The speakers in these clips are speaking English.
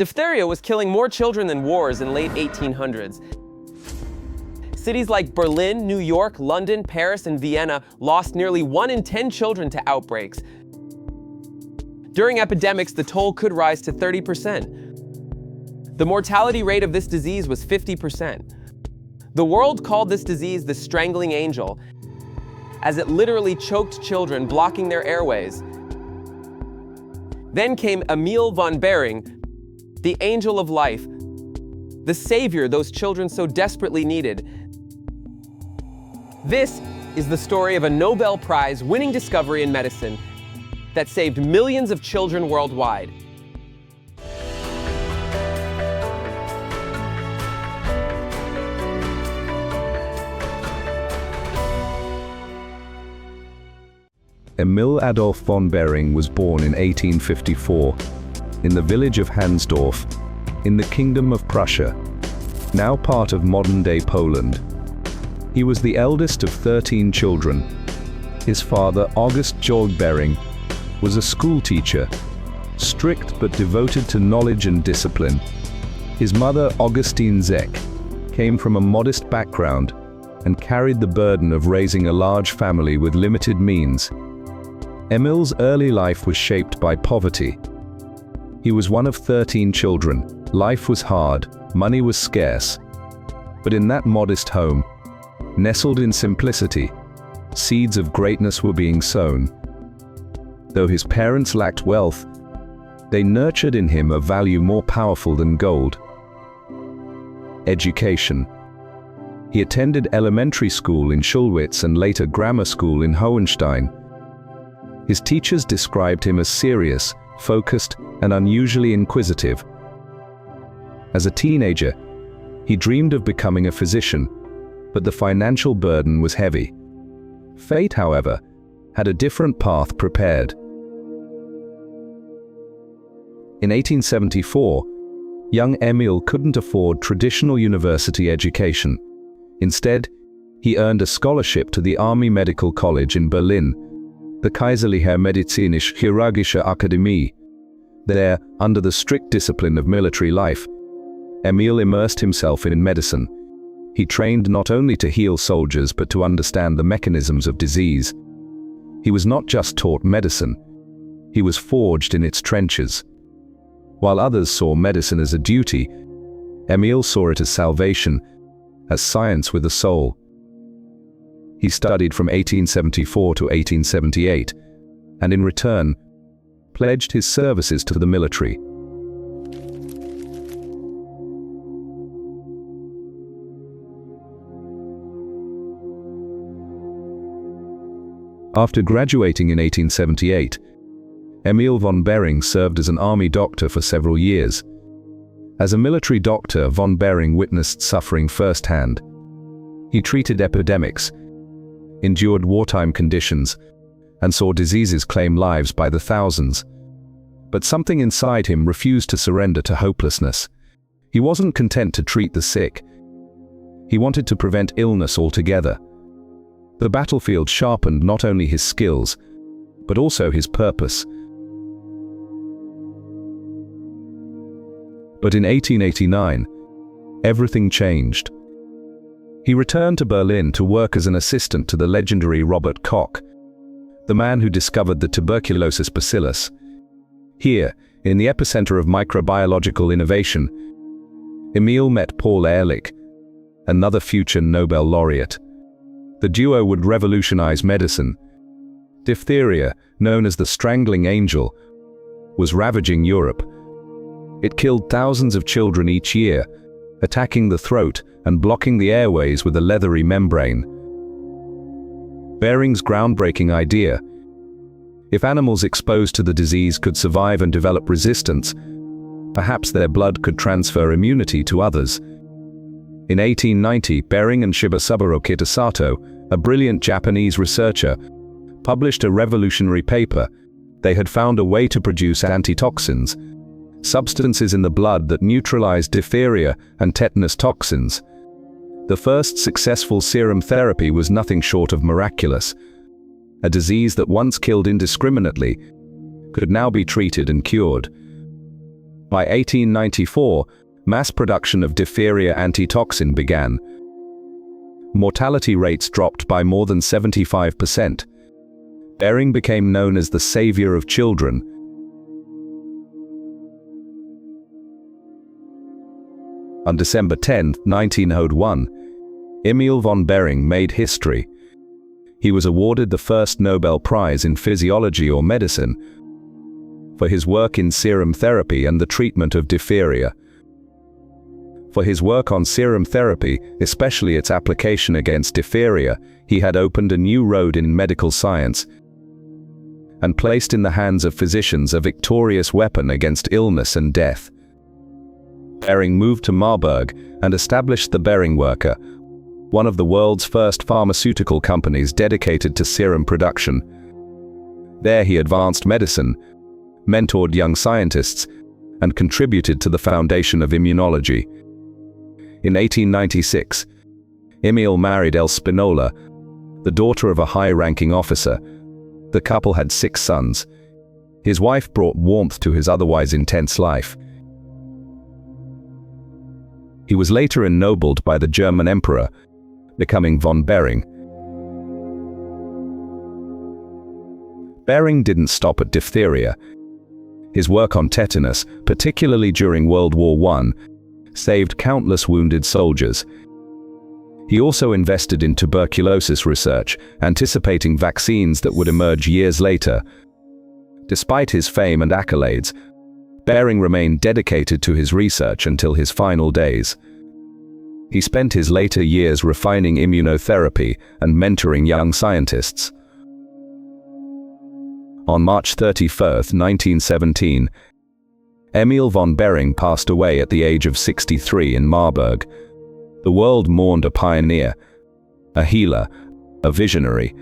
Diphtheria was killing more children than wars in late 1800s. Cities like Berlin, New York, London, Paris, and Vienna lost nearly 1 in 10 children to outbreaks. During epidemics, the toll could rise to 30%. The mortality rate of this disease was 50%. The world called this disease the Strangling Angel, as it literally choked children, blocking their airways. Then came Emil von Behring, the angel of life, the savior those children so desperately needed. This is the story of a Nobel Prize winning discovery in medicine that saved millions of children worldwide. Emil Adolf von Behring was born in 1854 in the village of Hansdorf in the Kingdom of Prussia, now part of modern-day Poland. He was the eldest of 13 children. His father, August Georg Behring, was a school teacher, strict but devoted to knowledge and discipline. His mother, Augustine Zeck, came from a modest background and carried the burden of raising a large family with limited means. Emil's early life was shaped by poverty. He was one of 13 children. Life was hard, money was scarce. But in that modest home, nestled in simplicity, seeds of greatness were being sown. Though his parents lacked wealth, they nurtured in him a value more powerful than gold: education. He attended elementary school in Schulwitz and later grammar school in Hohenstein. His teachers described him as serious, focused, and unusually inquisitive. As a teenager, he dreamed of becoming a physician, but the financial burden was heavy. Fate, however, had a different path prepared. In 1874, young Emil couldn't afford traditional university education. Instead, he earned a scholarship to the Army Medical College in Berlin, the Kaiserliche Medizinisch-Chirurgische Akademie. There, under the strict discipline of military life, Emil immersed himself in medicine. He trained not only to heal soldiers but to understand the mechanisms of disease. He was not just taught medicine, he was forged in its trenches. While others saw medicine as a duty, Emil saw it as salvation, as science with a soul. He studied from 1874 to 1878, and in return, pledged his services to the military. After graduating in 1878, Emil von Behring served as an army doctor for several years. As a military doctor, von Behring witnessed suffering firsthand. He treated epidemics, endured wartime conditions, and saw diseases claim lives by the thousands. But something inside him refused to surrender to hopelessness. He wasn't content to treat the sick. He wanted to prevent illness altogether. The battlefield sharpened not only his skills, but also his purpose. But in 1889, everything changed. He returned to Berlin to work as an assistant to the legendary Robert Koch, the man who discovered the tuberculosis bacillus. Here, in the epicenter of microbiological innovation, Emil met Paul Ehrlich, another future Nobel laureate. The duo would revolutionize medicine. Diphtheria, known as the Strangling Angel, was ravaging Europe. It killed thousands of children each year, attacking the throat and blocking the airways with a leathery membrane. Behring's groundbreaking idea: if animals exposed to the disease could survive and develop resistance, perhaps their blood could transfer immunity to others. In 1890, Behring and Shibasaburo Kitasato, a brilliant Japanese researcher, published a revolutionary paper. They had found a way to produce antitoxins, substances in the blood that neutralize diphtheria and tetanus toxins. The first successful serum therapy was nothing short of miraculous. A disease that once killed indiscriminately could now be treated and cured. By 1894, mass production of diphtheria antitoxin began. Mortality rates dropped by more than 75%. Behring became known as the Saviour of children. On December 10, 1901, Emil von Behring made history. He was awarded the first Nobel Prize in Physiology or Medicine for his work in serum therapy and the treatment of diphtheria. For his work on serum therapy, especially its application against diphtheria, he had opened a new road in medical science and placed in the hands of physicians a victorious weapon against illness and death. Behring moved to Marburg and established the Behring Worker, one of the world's first pharmaceutical companies dedicated to serum production. There he advanced medicine, mentored young scientists, and contributed to the foundation of immunology. In 1896, Emil married El Spinola, the daughter of a high-ranking officer. The couple had 6 sons. His wife brought warmth to his otherwise intense life. He was later ennobled by the German emperor, becoming von Behring. Behring didn't stop at diphtheria. His work on tetanus, particularly during World War I, saved countless wounded soldiers. He also invested in tuberculosis research, anticipating vaccines that would emerge years later. Despite his fame and accolades, Behring remained dedicated to his research until his final days. He spent his later years refining immunotherapy and mentoring young scientists. On March 31, 1917, Emil von Behring passed away at the age of 63 in Marburg. The world mourned a pioneer, a healer, a visionary.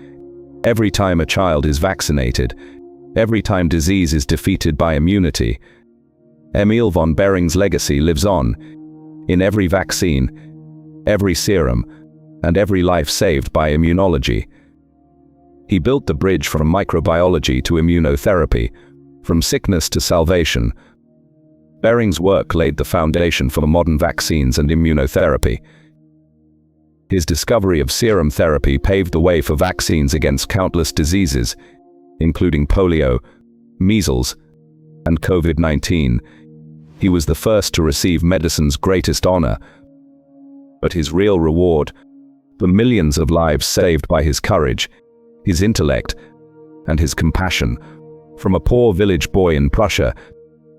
Every time a child is vaccinated, every time disease is defeated by immunity, Emil von Behring's legacy lives on, in every vaccine, every serum, and every life saved by immunology. He built the bridge from microbiology to immunotherapy, from sickness to salvation. Behring's work laid the foundation for modern vaccines and immunotherapy. His discovery of serum therapy paved the way for vaccines against countless diseases, including polio, measles, and COVID-19. He was the first to receive medicine's greatest honor. But his real reward, the millions of lives saved by his courage, his intellect, and his compassion, from a poor village boy in Prussia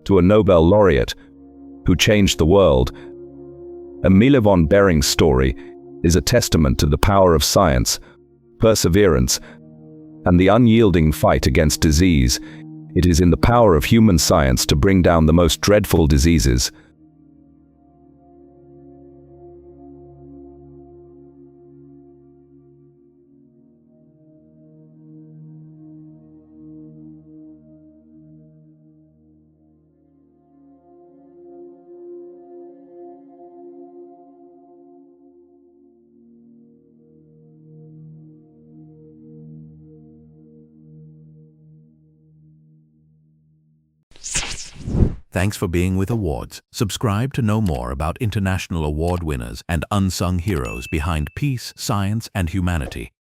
to a Nobel Laureate who changed the world. Emil von Behring's story is a testament to the power of science, perseverance, and the unyielding fight against disease. It is in the power of human science to bring down the most dreadful diseases. Thanks for being with Awards. Subscribe to know more about international award winners and unsung heroes behind peace, science, and humanity.